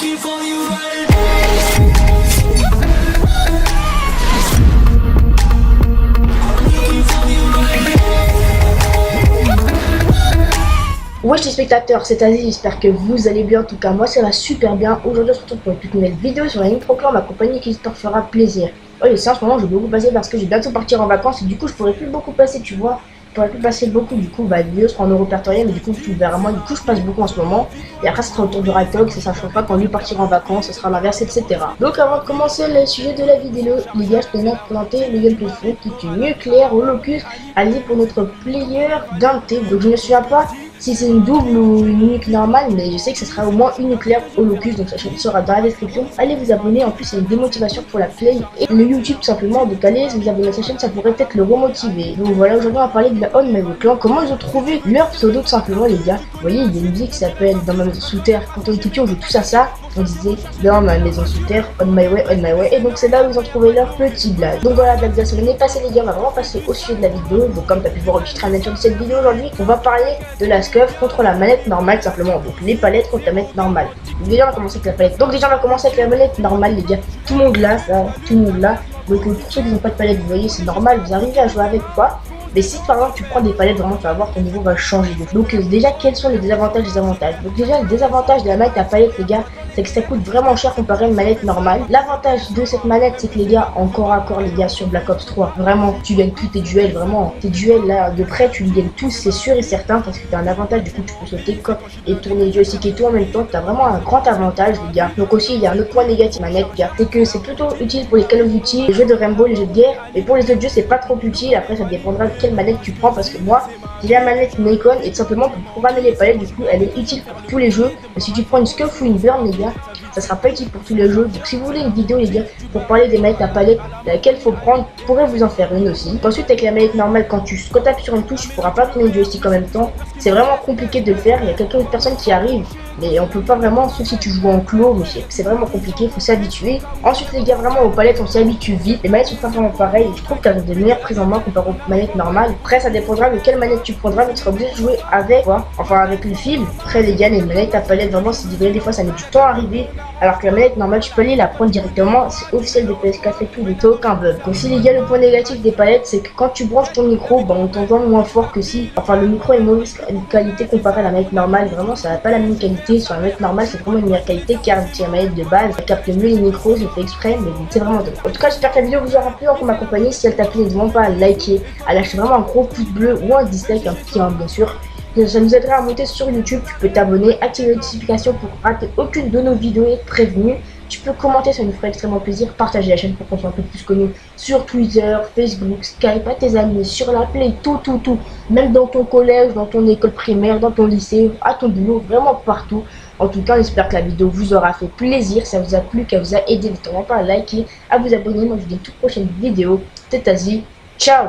Wesh les spectateurs, c'est Aziz, j'espère que vous allez bien. En tout cas moi ça va super bien. Aujourd'hui on se retrouve pour une toute nouvelle vidéo sur la ligne Proclan, ma compagnie qui te fera plaisir. Oh et ça en ce moment je vais beaucoup passer parce que je vais bientôt partir en vacances et du coup je pourrais plus beaucoup passer, tu vois. Je pourrais plus passer beaucoup, du coup bah la vidéo sera en euro répertorié, mais du coup tu verras moi, du coup je passe beaucoup en ce moment. Et après ça sera autour de Raytog, ça change pas quand lui partir en vacances, ça sera l'inverse, etc. Donc avant de commencer le sujet de la vidéo, les gars je tenais à présenter le gameplay foot qui est une nucléaire au locus, allez pour notre player Dante. Donc je ne me souviens pas si c'est une double ou une unique normale, mais je sais que ce sera au moins une nucléaire au locus, donc ça sera dans la description. Allez vous abonner, en plus c'est une démotivation pour la play et le YouTube tout simplement, donc allez vous abonner à sa chaîne, ça pourrait peut-être le remotiver. Donc voilà, aujourd'hui on va parler de la On My Way Clan, comment ils ont trouvé leur pseudo tout simplement les gars. Vous voyez, il y a une musique qui s'appelle Dans ma maison sous terre, quand on était petit on joue tous à ça, on disait dans ma maison sous terre, on my way, et donc c'est là où ils ont trouvé leur petit blague. Donc voilà, la de semaine est passée les gars, on va vraiment passer au sujet de la vidéo. Donc comme tu as pu voir au titre de cette vidéo aujourd'hui, on va parler de la SCUF contre la manette normale simplement, donc les palettes contre la manette normale. Donc déjà on va commencer avec la palette, donc déjà on va commencer avec la manette normale les gars, tout le monde là, ça, tout le monde là. Donc pour ceux qui n'ont pas de palette, vous voyez c'est normal, vous arrivez à jouer avec ou pas. Mais si par exemple tu prends des palettes, vraiment tu vas voir ton niveau va changer. Donc déjà quels sont les désavantages et les avantages. Donc déjà le désavantage de la manette à palette les gars, c'est que ça coûte vraiment cher comparé à une manette normale. L'avantage de cette manette c'est que les gars, encore à corps les gars sur Black Ops 3, vraiment tu gagnes tous tes duels, vraiment tes duels là de près tu les gagnes tous, c'est sûr et certain, parce que tu as un avantage, du coup tu peux sauter et tourner le joystick et tout en même temps, tu as vraiment un grand avantage les gars. Donc aussi il y a un autre point négatif de la manette les gars, c'est que c'est plutôt utile pour les Call of Duty, les jeux de Rainbow, les jeux de guerre, mais pour les autres jeux c'est pas trop utile. Après ça dépendra de quelle manette tu prends, parce que moi j'ai la manette Nikon et tout simplement pour programmer les palettes, du coup elle est utile pour tous les jeux. Mais si tu prends une SCUF ou une Burn les gars, ça sera pas utile pour tous les jeux. Donc si vous voulez une vidéo les gars pour parler des manettes à palette, laquelle faut prendre, je pourrais vous en faire une aussi. Ensuite avec la manette normale, quand tu tapes sur une touche, tu pourras pas tourner le joystick en même temps. C'est vraiment compliqué de le faire, il y a quelques personnes qui arrivent, mais on peut pas vraiment, sauf si tu joues en clos, mais c'est vraiment compliqué, faut s'habituer. Ensuite les gars, vraiment aux palettes on s'y habitue vite, les manettes sont pas vraiment pareilles, je trouve qu'elles ont des meilleures prises en main comparé aux manettes normales. Après ça dépendra de quelle manette tu prendras, mais tu seras obligé de jouer avec quoi, enfin avec le fil. Après les gars, les manettes à palette vraiment c'est des fois ça met du temps à arriver, alors que la manette normale tu peux aller la prendre directement, c'est officiel de PS4 et tout, il n'y a aucun bug. Aussi les gars, le point négatif des palettes c'est que quand tu branches ton micro, bah on t'entend moins fort que si, enfin le micro est mauvaise qualité comparé à la manette normale, vraiment ça n'a pas la même qualité. Sur la manette normale c'est vraiment une meilleure qualité car c'est la manette de base, elle capte mieux les micros, j'ai fait exprès, mais c'est vraiment top. En tout cas j'espère que la vidéo vous aura plu, pour m'accompagner, si elle t'a plu n'hésite pas à liker, à lâcher vraiment un gros pouce bleu ou un dislike, un petit bien sûr. Ça nous aidera à monter sur YouTube, tu peux t'abonner, activer les notifications pour rater aucune de nos vidéos et être prévenu. Tu peux commenter, ça nous ferait extrêmement plaisir, partager la chaîne pour qu'on soit un peu plus connu sur Twitter, Facebook, Skype, à tes amis, sur la Play, tout. Même dans ton collège, dans ton école primaire, dans ton lycée, à ton boulot, vraiment partout. En tout cas, j'espère que la vidéo vous aura fait plaisir, ça vous a plu, qu'elle vous a aidé. N'hésitez pas à liker, à vous abonner. Moi je vous dis à une toute prochaine vidéo. C'était Aziz, ciao.